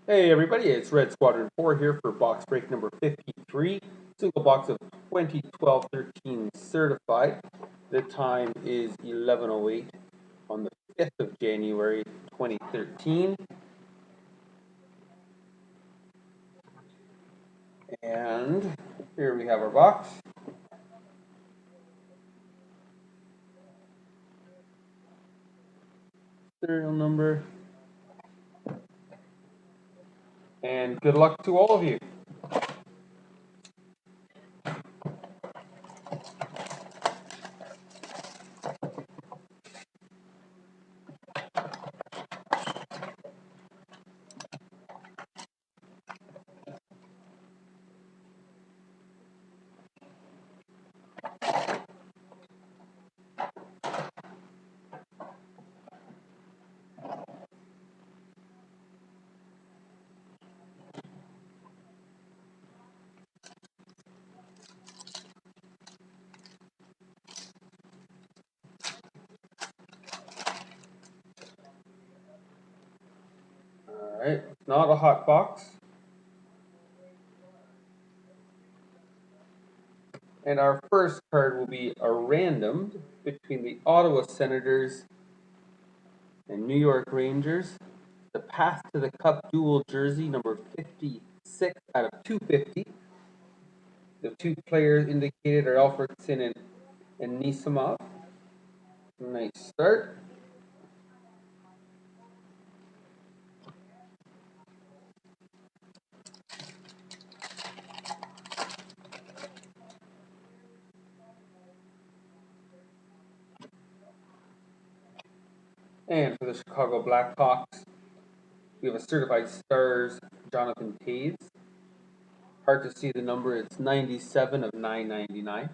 Hey everybody, it's Redsquadron4 here for box break number 53, single box of 2012-13 certified. The time is 11:08 on the 5th of January 2013. And here we have our box. Serial number. And good luck to all of you. Alright, not a hot box. And our first card will be a random between the Ottawa Senators and New York Rangers. The Path to the Cup dual jersey, number 56 out of 250. The two players indicated are Alfredson and Nisimov. Nice start. And for the Chicago Blackhawks, we have a certified stars, Jonathan Toews. Hard to see the number, it's 97 of 999.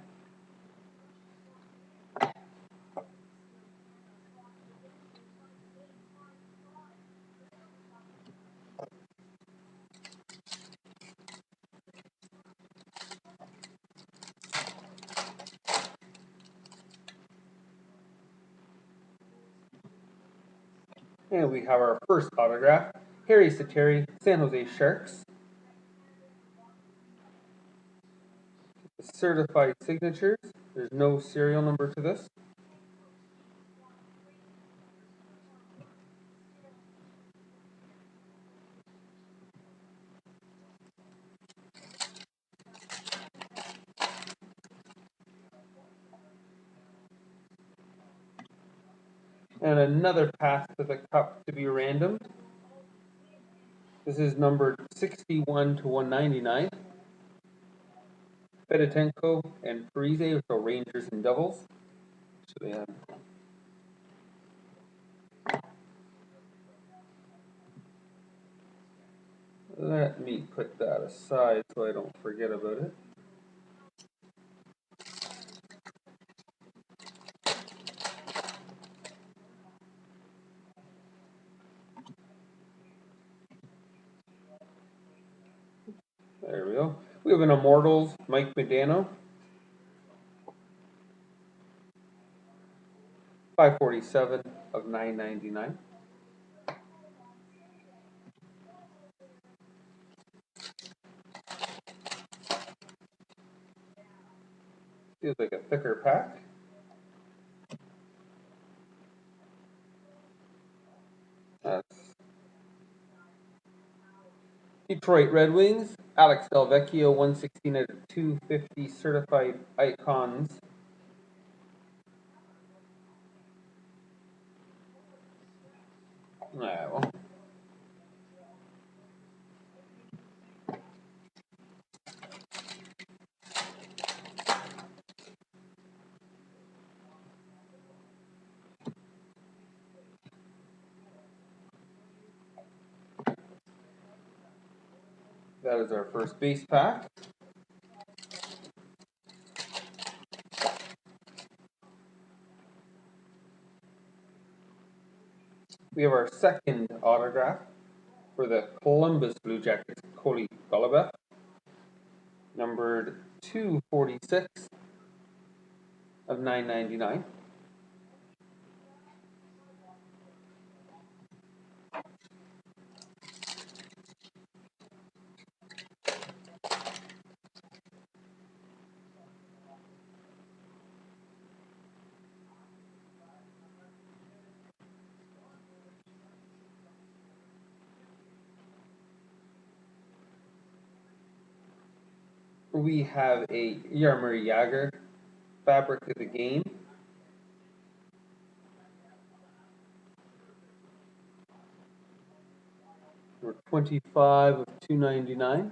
And we have our first autograph, Harry Sateri, San Jose Sharks. The certified signatures, there's no serial number to this. And another Path to the Cup to be random. This is numbered 61 to 199. Fedotenko and Parise, so Rangers and Devils. So they have. Let me put that aside so I don't forget about it. There we go. We have an Immortals, Mike Medano. 547 of 999. Feels like a thicker pack. That's Detroit Red Wings, Alex Delvecchio, 116 out of 250 certified icons. Well, that is our first base pack. We have our second autograph for the Columbus Blue Jackets, Cody Golubev, numbered 246 of 999. we have a Yarmer Yager, Fabric of the Game. Number 25 of 299.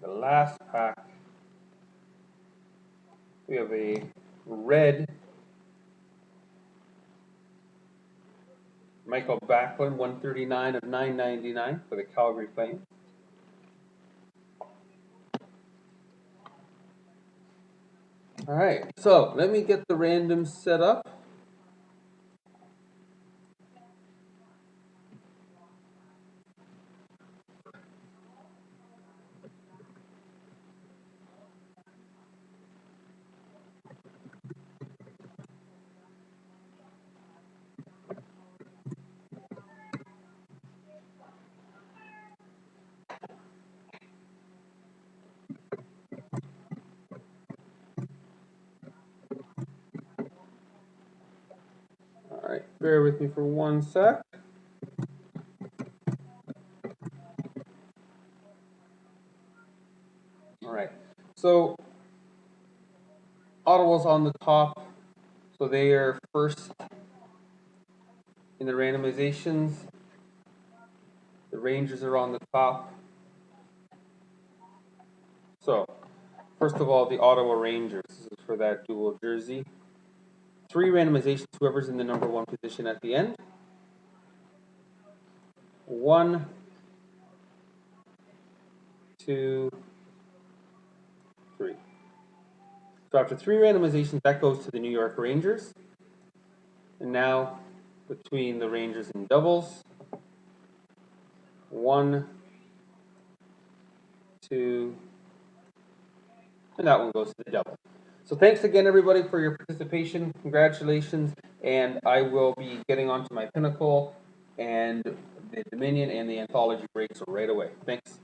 The last pack, we have a red Michael Backlund, 139 of 999 for the Calgary Flames. All right, so let me get the randoms set up. All right, bear with me for 1 sec. All right, so Ottawa's on the top, so they are first in the randomizations. The Rangers are on the top. So, first of all, the Ottawa Rangers. This is for that dual jersey. 3 randomizations, whoever's in the number 1 position at the end. 1, 2, 3. So after 3 randomizations, that goes to the New York Rangers. And now, between the Rangers and doubles, 1, 2, and that one goes to the double. So thanks again, everybody, for your participation. Congratulations. And I will be getting onto my Pinnacle and the Dominion and the Anthology breaks right away. Thanks.